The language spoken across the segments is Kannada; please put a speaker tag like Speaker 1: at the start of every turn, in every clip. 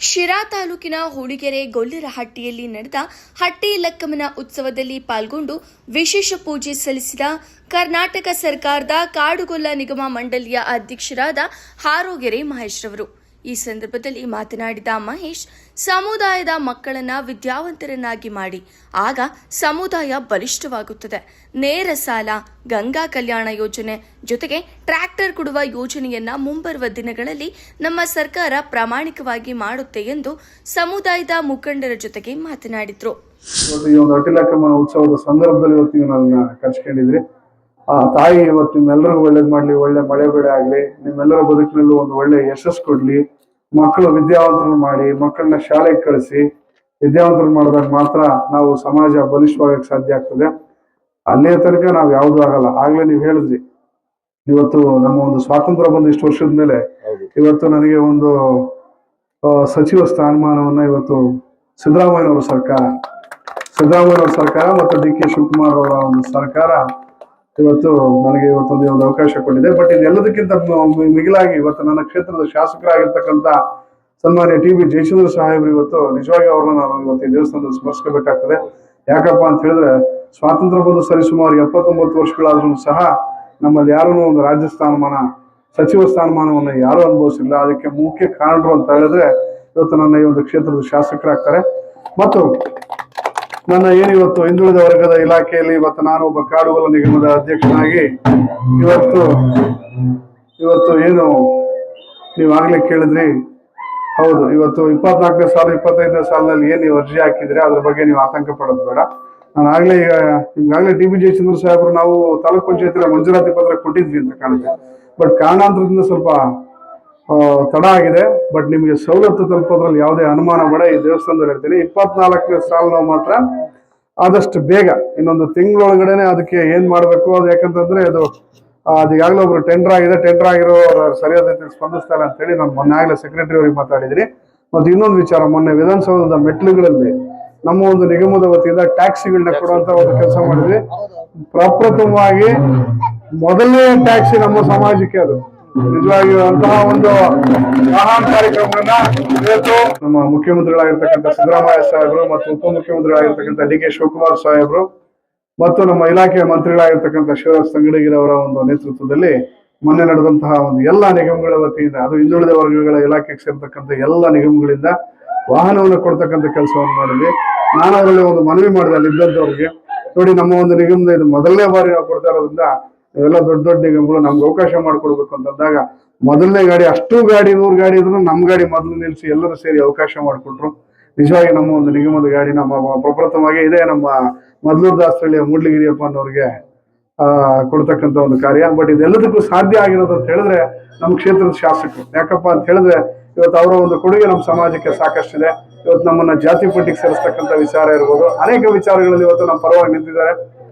Speaker 1: ಶಿರಾ ತಾಲೂಕಿನ ಹೂಡಿಗೆರೆ ಗೊಲ್ಲರಹಟ್ಟಿಯಲ್ಲಿ ನಡೆದ ಹಟ್ಟಿ ಲಕ್ಕಮ್ಮನ ಉತ್ಸವದಲ್ಲಿ ಪಾಲ್ಗೊಂಡು ವಿಶೇಷ ಪೂಜೆ ಸಲ್ಲಿಸಿದ ಕರ್ನಾಟಕ ಸರ್ಕಾರದ ಕಾಡುಗೊಲ್ಲ ನಿಗಮ ಮಂಡಳಿಯ ಅಧ್ಯಕ್ಷರಾದ ಹಾರೋಗೆರೆ ಮಹೇಶ್ ರವರು. ಈ ಸಂದರ್ಭದಲ್ಲಿ ಮಾತನಾಡಿದ ಮಹೇಶ್, ಸಮುದಾಯದ ಮಕ್ಕಳನ್ನ ವಿದ್ಯಾವಂತರನ್ನಾಗಿ ಮಾಡಿ ಆಗ ಸಮುದಾಯ ಬಲಿಷ್ಠವಾಗುತ್ತದೆ. ನೇರ ಸಾಲ, ಗಂಗಾ ಕಲ್ಯಾಣ ಯೋಜನೆ ಜೊತೆಗೆ ಟ್ರ್ಯಾಕ್ಟರ್ ಕೊಡುವ ಯೋಜನೆಯನ್ನ ಮುಂಬರುವ ದಿನಗಳಲ್ಲಿ ನಮ್ಮ ಸರ್ಕಾರ ಪ್ರಾಮಾಣಿಕವಾಗಿ ಮಾಡುತ್ತೆ ಎಂದು ಸಮುದಾಯದ ಮುಖಂಡರ ಜೊತೆಗೆ ಮಾತನಾಡಿದರು.
Speaker 2: ಈ ಒಂದು ಹಟ್ಟಿ ಲಕ್ಕಮ್ಮನ ಉತ್ಸವದ ಸಂದರ್ಭದಲ್ಲಿ ಇವತ್ತು ನನ್ನ ಕರ್ಸ್ಕೊಂಡಿದ್ರಿ. ಆ ತಾಯಿ ಇವತ್ತು ನಿಮ್ಮೆಲ್ಲರಿಗೂ ಒಳ್ಳೇದ್ ಮಾಡ್ಲಿ, ಒಳ್ಳೆ ಮಳೆ ಬೆಳೆ ಆಗ್ಲಿ, ನಿಮ್ಮೆಲ್ಲರ ಬದುಕಿನಲ್ಲೂ ಒಂದು ಒಳ್ಳೆ ಯಶಸ್ಸು ಕೊಡ್ಲಿ, ಮಕ್ಕಳು ವಿದ್ಯಾವಂತರು ಮಾಡಿ, ಮಕ್ಕಳನ್ನ ಶಾಲೆಗೆ ಕಳಿಸಿ ವಿದ್ಯಾವಂತರು ಮಾಡಿದಾಗ ಮಾತ್ರ ನಾವು ಸಮಾಜ ಬಲಿಷ್ಠವಾಗಕ್ಕೆ ಸಾಧ್ಯ ಆಗ್ತದೆ. ಅಲ್ಲೇ ತನಕ ನಾವು ಯಾವ್ದು ಆಗಲ್ಲ. ಆಗ್ಲೇ ನೀವು ಹೇಳಿದ್ರಿ, ಇವತ್ತು ನಮ್ಮ ಒಂದು ಸ್ವಾತಂತ್ರ್ಯ ಬಂದು ಇಷ್ಟು ವರ್ಷದ ಮೇಲೆ ಇವತ್ತು ನನಗೆ ಒಂದು ಸಚಿವ ಸ್ಥಾನಮಾನವನ್ನ ಇವತ್ತು ಸಿದ್ದರಾಮಯ್ಯನವರ ಸರ್ಕಾರ ಮತ್ತು ಡಿ.ಕೆ. ಶಿವಕುಮಾರ್ ಅವರ ಒಂದು ಸರ್ಕಾರ ಇವತ್ತು ನನಗೆ ಇವತ್ತೊಂದು ಅವಕಾಶ ಕೊಟ್ಟಿದೆ. ಬಟ್ ಇದೆಲ್ಲದಕ್ಕಿಂತ ಮಿಗಿಲಾಗಿ ಇವತ್ತು ನನ್ನ ಕ್ಷೇತ್ರದ ಶಾಸಕರಾಗಿರ್ತಕ್ಕಂಥ ಸನ್ಮಾನ್ಯ ಟಿ.ಬಿ. ಜಯಚಂದ್ರ ಸಾಹೇಬ್ರು ಇವತ್ತು ನಿಜವಾಗಿ ಅವ್ರನ್ನ ನಾನು ಇವತ್ತು ಈ ದೇವಸ್ಥಾನದಲ್ಲಿ ಸ್ಮರಿಸಬೇಕಾಗ್ತದೆ. ಯಾಕಪ್ಪ ಅಂತ ಹೇಳಿದ್ರೆ, ಸ್ವಾತಂತ್ರ್ಯ ಬಂದು ಸರಿಸುಮಾರು 79 ವರ್ಷಗಳಾದ್ರೂ ಸಹ ನಮ್ಮಲ್ಲಿ ಯಾರೂ ಒಂದು ರಾಜ್ಯ ಸ್ಥಾನಮಾನ, ಸಚಿವ ಸ್ಥಾನಮಾನವನ್ನು ಯಾರೂ ಅನುಭವಿಸಿಲ್ಲ. ಅದಕ್ಕೆ ಮುಖ್ಯ ಕಾರಣರು ಅಂತ ಹೇಳಿದ್ರೆ ಇವತ್ತು ನನ್ನ ಈ ಒಂದು ಕ್ಷೇತ್ರದ ಶಾಸಕರಾಗ್ತಾರೆ. ಮತ್ತು ನನ್ನ ಏನಿವತ್ತು ಹಿಂದುಳಿದ ವರ್ಗದ ಇಲಾಖೆಯಲ್ಲಿ ಇವತ್ತು ನಾನು ಒಬ್ಬ ಕಾಡುಗೊಲ್ಲ ನಿಗಮದ ಅಧ್ಯಕ್ಷನಾಗಿ ಇವತ್ತು ಏನು ನೀವಾಗ್ಲೇ ಕೇಳಿದ್ರಿ, ಹೌದು, ಇವತ್ತು 24ನೇ ಸಾಲ 25ನೇ ಸಾಲಿನಲ್ಲಿ ಏನ್ ನೀವು ಅರ್ಜಿ ಹಾಕಿದ್ರೆ ಅದ್ರ ಬಗ್ಗೆ ನೀವು ಆತಂಕ ಪಡೋದು ಬೇಡ. ನಾನು ನಿಮ್ಗಾಗ್ಲೇ ಟಿ.ಬಿ. ಜಯಚಂದ್ರ ಸಾಹೇಬ್ರು ನಾವು ತಾಲೂಕ್ ಪಂಚಾಯತ್ ಮಂಜೂರಾತಿ ಪತ್ರ ಕೊಟ್ಟಿದ್ವಿ ಅಂತ ಕಾಣುತ್ತೆ. ಬಟ್ ಕಾರಣಾಂತರದಿಂದ ಸ್ವಲ್ಪ ತಡ ಆಗಿದೆ. ಬಟ್ ನಿಮಗೆ ಸವಲತ್ತು ತಲುಪೋದ್ರಲ್ಲಿ ಯಾವುದೇ ಅನುಮಾನ ಬೇಡ. ಈ ದೇವಸ್ಥಾನದಲ್ಲಿ ಹೇಳ್ತೀನಿ, 24ನೇ ಸಾಲ ನಾವು ಮಾತ್ರ ಆದಷ್ಟು ಬೇಗ ಇನ್ನೊಂದು ತಿಂಗಳೊಳಗಡೆನೆ ಅದಕ್ಕೆ ಏನ್ ಮಾಡ್ಬೇಕು, ಅದು ಯಾಕಂತಂದ್ರೆ ಅದು ಈಗಾಗಲೇ ಒಬ್ರು ಟೆಂಡರ್ ಆಗಿರೋ ಸರಿಯಾದ ರೀತಿಯಲ್ಲಿ ಸ್ಪಂದಿಸ್ತಾ ಇಲ್ಲ ಅಂತ ಹೇಳಿ ನಾನು ಮೊನ್ನೆ ಆಗ್ಲೇ ಸೆಕ್ರೆಟರಿ ಅವರಿಗೆ ಮಾತಾಡಿದ್ದೀನಿ. ಮತ್ತು ಇನ್ನೊಂದು ವಿಚಾರ, ಮೊನ್ನೆ ವಿಧಾನಸೌಧದ ಮೆಟ್ಲುಗಳಲ್ಲಿ ನಮ್ಮ ಒಂದು ನಿಗಮದ ವತಿಯಿಂದ ಟ್ಯಾಕ್ಸಿಗಳನ್ನ ಕೊಡುವಂತ ಒಂದು ಕೆಲಸ ಮಾಡಿದ್ವಿ. ಪ್ರಪ್ರಥಮವಾಗಿ ಮೊದಲನೇ ಟ್ಯಾಕ್ಸಿ ನಮ್ಮ ಸಮಾಜಕ್ಕೆ ಅದು ನಿಜವಾಗಿ ಅಂತಹ ಒಂದು ಮಹಾನ್ ಕಾರ್ಯಕ್ರಮವನ್ನ ಇವತ್ತು ನಮ್ಮ ಮುಖ್ಯಮಂತ್ರಿಗಳಾಗಿರ್ತಕ್ಕಂಥ ಸಿದ್ದರಾಮಯ್ಯ ಸಾಹೇಬರು ಮತ್ತು ಉಪಮುಖ್ಯಮಂತ್ರಿಗಳಾಗಿರ್ತಕ್ಕಂಥ ಡಿ.ಕೆ. ಶಿವಕುಮಾರ್ ಸಾಹೇಬರು ಮತ್ತು ನಮ್ಮ ಇಲಾಖೆಯ ಮಂತ್ರಿಗಳಾಗಿರ್ತಕ್ಕಂಥ ಶಿವರಾಜ್ ತಂಗಡಗಿರವರ ಒಂದು ನೇತೃತ್ವದಲ್ಲಿ ಮೊನ್ನೆ ನಡೆದಂತಹ ಒಂದು ಎಲ್ಲ ನಿಗಮಗಳ ವತಿಯಿಂದ, ಅದು ಹಿಂದುಳಿದ ವರ್ಗಗಳ ಇಲಾಖೆಗೆ ಸೇರ್ತಕ್ಕಂಥ ಎಲ್ಲ ನಿಗಮಗಳಿಂದ ವಾಹನವನ್ನು ಕೊಡ್ತಕ್ಕಂಥ ಕೆಲಸವನ್ನು ಮಾಡಿದ್ವಿ. ನಾನು ಅವರಲ್ಲಿ ಒಂದು ಮನವಿ ಮಾಡಿದೆ ಅಲ್ಲಿದ್ದಂಥವ್ರಿಗೆ, ನೋಡಿ, ನಮ್ಮ ಒಂದು ನಿಗಮದ ಇದು ಮೊದಲನೇ ಬಾರಿ ನಾವು ಕೊಡ್ತಾ ಇರೋದ್ರಿಂದ ಇವೆಲ್ಲ ದೊಡ್ಡ ದೊಡ್ಡ ನಿಗಮಗಳು ನಮ್ಗೆ ಅವಕಾಶ ಮಾಡಿಕೊಡ್ಬೇಕು ಅಂತಂದಾಗ ಮೊದಲನೇ ಗಾಡಿ, ಅಷ್ಟು ಗಾಡಿ 100 ಗಾಡಿ ಇದ್ರು ನಮ್ಮ ಗಾಡಿ ಮೊದಲು ನಿಲ್ಲಿಸಿ ಎಲ್ಲರೂ ಸೇರಿ ಅವಕಾಶ ಮಾಡಿಕೊಟ್ರು. ನಿಜವಾಗಿ ನಮ್ಮ ಒಂದು ನಿಗಮದ ಗಾಡಿ ನಮ್ಮ ಪ್ರಪ್ರಥಮವಾಗಿ ಇದೇ ನಮ್ಮ ಮದ್ಲೂರು ದಾಸರಳ್ಳಿಯ ಮೂಡ್ಲಿಗಿರಿಯಪ್ಪ ಅನ್ನೋರಿಗೆ ಕೊಡ್ತಕ್ಕಂಥ ಒಂದು ಕಾರ್ಯ. ಬಟ್ ಇದೆಲ್ಲದಕ್ಕೂ ಸಾಧ್ಯ ಆಗಿರೋದು ಅಂತ ಹೇಳಿದ್ರೆ ನಮ್ಮ ಕ್ಷೇತ್ರದ ಶಾಸಕರು. ಯಾಕಪ್ಪ ಅಂತ ಹೇಳಿದ್ರೆ ಇವತ್ತು ಅವರ ಒಂದು ಕೊಡುಗೆ ನಮ್ಮ ಸಮಾಜಕ್ಕೆ ಸಾಕಷ್ಟಿದೆ. ಇವತ್ತು ನಮ್ಮನ್ನ ಜಾತಿ ಪಟ್ಟಿಗೆ ಸೇರಿಸ್ತಕ್ಕಂಥ ವಿಚಾರ ಇರ್ಬೋದು, ಅನೇಕ ವಿಚಾರಗಳಲ್ಲಿ ಇವತ್ತು ನಮ್ಮ ಪರವಾಗಿ ನಿಂತಿದ್ದಾರೆ.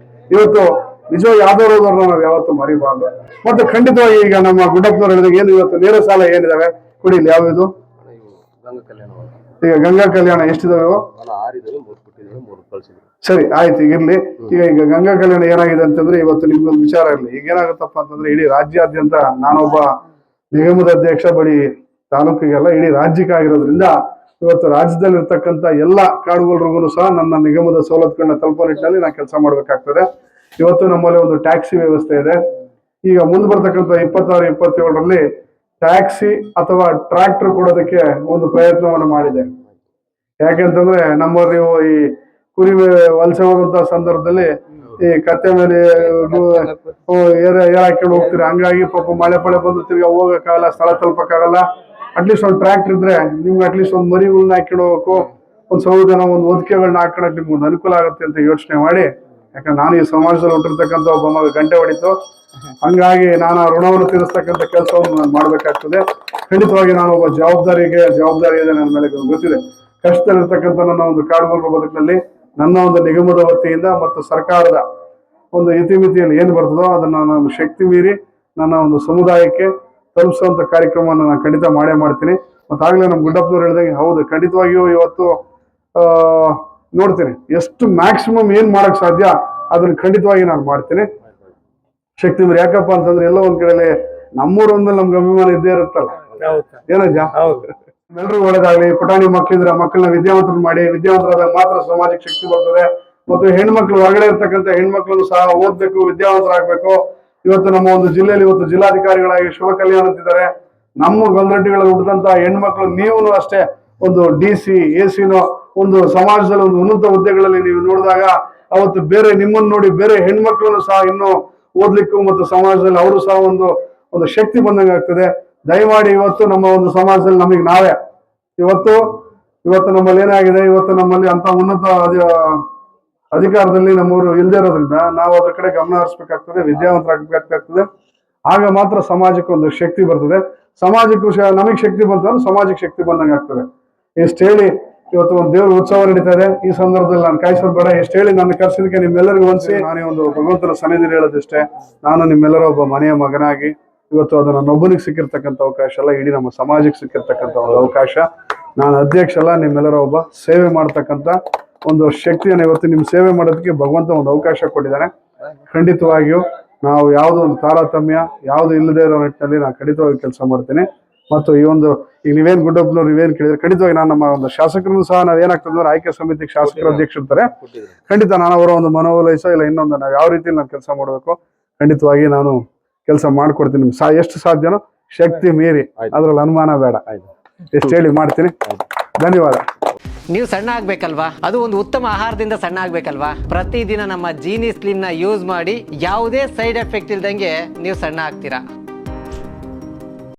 Speaker 2: ಇವತ್ತು ನಿಜವಾಗಿ ಯಾವ್ದವ್ರನ್ನ ನಾವು ಯಾವತ್ತೂ ಮರಿಬಾರ್ದು. ಮತ್ತೆ ಖಂಡಿತವಾಗಿ ಈಗ ನಮ್ಮ ಗುಡ್ಡಪ್ಪನವ್ರು ಹೇಳಿದಾಗ ಏನು ಇವತ್ತು ನೇರ ಸಾಲ ಏನಿದಾವೆ ಕುಡಿಲಿ, ಯಾವ್ದು ಈಗ ಗಂಗಾ ಕಲ್ಯಾಣ ಎಷ್ಟಿದಾವೆ? ಸರಿ, ಆಯ್ತು, ಈಗಿರ್ಲಿ. ಈಗ ಗಂಗಾ ಕಲ್ಯಾಣ ಏನಾಗಿದೆ ಅಂತಂದ್ರೆ ಇವತ್ತು ನಿಮ್ಗೊಂದು ವಿಚಾರ ಇರಲಿ. ಈಗ ಏನಾಗುತ್ತಪ್ಪ ಅಂತಂದ್ರೆ ಇಡೀ ರಾಜ್ಯಾದ್ಯಂತ ನಾನೊಬ್ಬ ನಿಗಮದ ಅಧ್ಯಕ್ಷ, ಬರೀ ತಾಲೂಕಿಗೆಲ್ಲ ಇಡೀ ರಾಜ್ಯಕ್ಕೆ ಆಗಿರೋದ್ರಿಂದ ಇವತ್ತು ರಾಜ್ಯದಲ್ಲಿ ಇರ್ತಕ್ಕಂಥ ಎಲ್ಲ ಕಾಡುಗೊಲ್ಲರಿಗೂ ಸಹ ನನ್ನ ನಿಗಮದ ಸವಲತ್ತುಗಳನ್ನ ತಲುಪೋ ನಿಟ್ಟಿನಲ್ಲಿ ನಾನು ಕೆಲಸ ಮಾಡ್ಬೇಕಾಗ್ತದೆ. ಇವತ್ತು ನಮ್ಮಲ್ಲಿ ಒಂದು ಟ್ಯಾಕ್ಸಿ ವ್ಯವಸ್ಥೆ ಇದೆ. ಈಗ ಮುಂದೆ ಬರ್ತಕ್ಕಂಥ 26-27ರಲ್ಲಿ ಟ್ಯಾಕ್ಸಿ ಅಥವಾ ಟ್ರ್ಯಾಕ್ಟರ್ ಕೊಡೋದಕ್ಕೆ ಒಂದು ಪ್ರಯತ್ನವನ್ನು ಮಾಡಿದೆ. ಯಾಕೆಂತಂದ್ರೆ ನಮ್ಮಲ್ಲಿ ಈ ಕುರಿ ವಲಸೆ ಹೋದಂತ ಸಂದರ್ಭದಲ್ಲಿ ಈ ಕತ್ತೆ ಮೇಲೆ ಏರ್ ಹಾಕೊಂಡು ಹೋಗ್ತೀರಿ. ಹಂಗಾಗಿ ಪಾಪ ಮಳೆ ಪಳೆ ಬಂದು ತಿರ್ಗಿ ಹೋಗಕ್ಕಾಗಲ್ಲ, ಸ್ಥಳ ತಲುಪಕ್ಕಾಗಲ್ಲ. ಅಟ್ಲೀಸ್ಟ್ ಒಂದು ಟ್ರ್ಯಾಕ್ಟರ್ ಇದ್ರೆ ನಿಮ್ಗೆ ಅಟ್ಲೀಸ್ಟ್ ಒಂದು ಮರಿಗಳನ್ನ ಹಾಕೊಂಡು ಹೋಗಬೇಕು, ಒಂದು 100 ಜನ ಒಂದು ಹೊದಿಕೆಗಳನ್ನ ಹಾಕೋಣಕ್ಕೆ ನಿಮ್ಗೆ ಒಂದು ಅನುಕೂಲ ಆಗುತ್ತೆ ಅಂತ ಯೋಚನೆ ಮಾಡಿ, ಯಾಕಂದ್ರೆ ನಾನು ಈ ಸಮಾಜದಲ್ಲಿ ಹುಟ್ಟಿರ್ತಕ್ಕಂಥ ಒಬ್ಬ ಮಗ ಗಂಟೆ ಹೊಡಿತು, ಹಂಗಾಗಿ ನಾನು ಆ ಋಣವನ್ನು ತೀರಿಸ್ತಕ್ಕಂಥ ಕೆಲಸವನ್ನು ನಾನು ಮಾಡ್ಬೇಕಾಗ್ತದೆ. ಖಂಡಿತವಾಗಿ ನಾನು ಒಬ್ಬ ಜವಾಬ್ದಾರಿ ಇದೆ ನನ್ನ ಮೇಲೆ ಗೊತ್ತಿದೆ. ಕಷ್ಟದಲ್ಲಿರ್ತಕ್ಕಂಥ ನನ್ನ ಒಂದು ಕಾಡುಗೊಲ್ಲರ ಬದುಕಿನಲ್ಲಿ ನನ್ನ ಒಂದು ನಿಗಮದ ವತಿಯಿಂದ ಮತ್ತು ಸರ್ಕಾರದ ಒಂದು ಇತಿಮಿತಿಯಲ್ಲಿ ಏನು ಬರ್ತದೋ ಅದನ್ನ ನಾನು ಶಕ್ತಿ ಮೀರಿ ನನ್ನ ಒಂದು ಸಮುದಾಯಕ್ಕೆ ತಲುಪಿಸುವಂತ ಕಾರ್ಯಕ್ರಮವನ್ನು ನಾನು ಖಂಡಿತ ಮಾಡೇ ಮಾಡ್ತೀನಿ. ಮತ್ತಾಗಲೇ ನಮ್ಮ ಗುಡ್ಡಪ್ಪನವ್ರು ಹೇಳಿದಂಗೆ ಹೌದು, ಖಂಡಿತವಾಗಿಯೂ ಇವತ್ತು ನೋಡ್ತೀನಿ ಎಷ್ಟು ಮ್ಯಾಕ್ಸಿಮಮ್ ಏನ್ ಮಾಡಕ್ ಸಾಧ್ಯ ಅದನ್ನ ಖಂಡಿತವಾಗಿ ನಾನು ಮಾಡ್ತೀನಿ ಶಕ್ತಿ ಮೀರಿ. ಯಾಕಪ್ಪ ಅಂತಂದ್ರೆ ಎಲ್ಲ ಒಂದ್ ಕಡೆಯಲ್ಲಿ ನಮ್ಮೂರ ಒಂದ್ಮೇಲೆ ನಮ್ಗೆ ಅಭಿಮಾನ ಇದ್ದೇ ಇರುತ್ತಲ್ಲ, ಏನಜ್ಜ? ಎಲ್ರಿಗೂ ಒಳ್ಳೇದಾಗ್ಲಿ. ಪುಟಾಣಿ ಮಕ್ಕಳಿದ್ರೆ ಮಕ್ಕಳನ್ನ ವಿದ್ಯಾವಂತರು ಮಾಡಿ, ವಿದ್ಯಾವಂತರಾದಾಗ ಮಾತ್ರ ಸಮಾಜಕ್ಕೆ ಶಕ್ತಿ ಬರ್ತದೆ. ಮತ್ತು ಹೆಣ್ಮಕ್ಳು ಹೊರಗಡೆ ಇರ್ತಕ್ಕಂಥ ಹೆಣ್ಮಕ್ಳನ್ನು ಸಹ ಓದ್ಬೇಕು, ವಿದ್ಯಾವಂತರಾಗಬೇಕು. ಇವತ್ತು ನಮ್ಮ ಒಂದು ಜಿಲ್ಲೆಯಲ್ಲಿ ಇವತ್ತು ಜಿಲ್ಲಾಧಿಕಾರಿಗಳಾಗಿ ಶುಭ ಕಲ್ಯಾಣ್ ಅಂತಿದ್ದಾರೆ. ನಮ್ಮ ಗಲ್ರಟ್ಟಿಗಳಲ್ಲಿ ಹುಟ್ಟಿದಂತ ಹೆಣ್ಮಕ್ಳು ನೀವು ಅಷ್ಟೇ ಒಂದು DC AC ಒಂದು ಸಮಾಜದಲ್ಲಿ ಒಂದು ಉನ್ನತ ಹುದ್ದೆಗಳಲ್ಲಿ ನೀವು ನೋಡಿದಾಗ ಅವತ್ತು ಬೇರೆ ನಿಮ್ಮನ್ನು ನೋಡಿ ಬೇರೆ ಹೆಣ್ಮಕ್ಳನ್ನು ಸಹ ಇನ್ನು ಓದ್ಲಿಕ್ಕೂ ಮತ್ತು ಸಮಾಜದಲ್ಲಿ ಅವರು ಸಹ ಒಂದು ಶಕ್ತಿ ಬಂದಂಗೆ ಆಗ್ತದೆ. ದಯಮಾಡಿ ಇವತ್ತು ನಮ್ಮ ಒಂದು ಸಮಾಜದಲ್ಲಿ ನಮಗೆ ನಾವೇ ಇವತ್ತು ನಮ್ಮಲ್ಲಿ ಏನಾಗಿದೆ, ಇವತ್ತು ನಮ್ಮಲ್ಲಿ ಅಂತ ಉನ್ನತ ಅಧಿಕಾರದಲ್ಲಿ ನಮ್ಮವರು ಇಲ್ಲದೆ ಇರೋದ್ರಿಂದ ನಾವು ಅದ್ರ ಕಡೆ ಗಮನ ಹರಿಸ್ಬೇಕಾಗ್ತದೆ, ವಿದ್ಯಾವಂತರಾಗಬೇಕಾಗ್ತದೆ. ಆಗ ಮಾತ್ರ ಸಮಾಜಕ್ಕೆ ಒಂದು ಶಕ್ತಿ ಬರ್ತದೆ. ಸಮಾಜಕ್ಕೂ ನಮಗೆ ಶಕ್ತಿ ಬಂತಂದ್ರೆ ಸಮಾಜಕ್ಕೆ ಶಕ್ತಿ ಬಂದಂಗೆ ಆಗ್ತದೆ. ಎಷ್ಟು ಹೇಳಿ ಇವತ್ತು ಒಂದು ದೇವ್ರ ಉತ್ಸವ ನಡೀತಾ ಇದೆ. ಈ ಸಂದರ್ಭದಲ್ಲಿ ನಾನು ಕಾಯಿಸೋದು ಬೇಡ. ಎಷ್ಟು ಹೇಳಿ ನನ್ನ ಕರ್ಸೋದಕ್ಕೆ ನಿಮ್ಮೆಲ್ಲರಿಗೂ ಹೊಂದಿಸಿ ನಾನೇ ಒಂದು ಭಗವಂತನ ಸನ್ನಿಧಿಯಲ್ಲಿ ಹೇಳೋದಿಷ್ಟೇ. ನಾನು ನಿಮ್ಮೆಲ್ಲರ ಒಬ್ಬ ಮನೆಯ ಮಗನಾಗಿ ಇವತ್ತು ಅದು ನನ್ನೊಬ್ಬನಿಗೆ ಸಿಕ್ಕಿರ್ತಕ್ಕಂಥ ಅವಕಾಶ ಅಲ್ಲ, ಇಡೀ ನಮ್ಮ ಸಮಾಜಕ್ಕೆ ಸಿಕ್ಕಿರ್ತಕ್ಕಂಥ ಒಂದು ಅವಕಾಶ. ನಾನು ಅಧ್ಯಕ್ಷ ಅಲ್ಲ, ನಿಮ್ಮೆಲ್ಲರ ಒಬ್ಬ ಸೇವೆ ಮಾಡ್ತಕ್ಕಂಥ ಒಂದು ಶಕ್ತಿಯನ್ನು ಇವತ್ತು ನಿಮ್ಮ ಸೇವೆ ಮಾಡೋದಕ್ಕೆ ಭಗವಂತ ಒಂದು ಅವಕಾಶ ಕೊಟ್ಟಿದ್ದಾನೆ. ಖಂಡಿತವಾಗಿಯೂ ನಾವು ಯಾವುದೋ ಒಂದು ತಾರತಮ್ಯ ಯಾವುದು ಇಲ್ಲದೆ ಇರೋ ನಿಟ್ಟಿನಲ್ಲಿ ನಾನು ಖಂಡಿತವಾಗಿ ಕೆಲಸ ಮಾಡ್ತೀನಿ. ಮತ್ತು ಈ ಒಂದು ಈಗ ನೀವೇನು ಗುಡ್ಡಪ್ಪನವ್ರು ನೀವೇನು ಕೇಳಿದ್ರೆ ಖಂಡಿತವಾಗಿ ನಾನು ನಮ್ಮ ಒಂದು ಶಾಸಕರನ್ನು ಸಹ ನಾವೇನಾಗ್ತದೆ ಆಯ್ಕೆ ಸಮಿತಿಗೆ ಶಾಸಕರ ಅಧ್ಯಕ್ಷರಿರ್ತಾರೆ. ಖಂಡಿತ ನಾನು ಅವರ ಒಂದು ಮನವೊಲಿಸೋ ಇಲ್ಲ ಇನ್ನೊಂದು ನಾವು ಯಾವ ರೀತಿಯಲ್ಲಿ ನಾನು ಕೆಲಸ ಮಾಡಬೇಕು ಖಂಡಿತವಾಗಿ ನಾನು ಕೆಲಸ ಮಾಡ್ಕೊಡ್ತೀನಿ. ಎಷ್ಟು ಸಾಧ್ಯನೋ ಶಕ್ತಿ ಮೀರಿ, ಅದ್ರಲ್ಲಿ ಅನುಮಾನ ಬೇಡ. ಎಷ್ಟು ಹೇಳಿ ಮಾಡ್ತೀನಿ. ಧನ್ಯವಾದ.
Speaker 3: ನೀವು ಸಣ್ಣ ಆಗ್ಬೇಕಲ್ವಾ, ಅದು ಒಂದು ಉತ್ತಮ ಆಹಾರದಿಂದ ಸಣ್ಣ ಆಗ್ಬೇಕಲ್ವಾ. ಪ್ರತಿದಿನ ನಮ್ಮ ಜೀನಿ ಸ್ಲಿಮ್ ನ ಯೂಸ್ ಮಾಡಿ ಯಾವುದೇ ಸೈಡ್ ಎಫೆಕ್ಟ್ ಇಲ್ದಂಗೆ ನೀವು ಸಣ್ಣ ಆಗ್ತೀರಾ.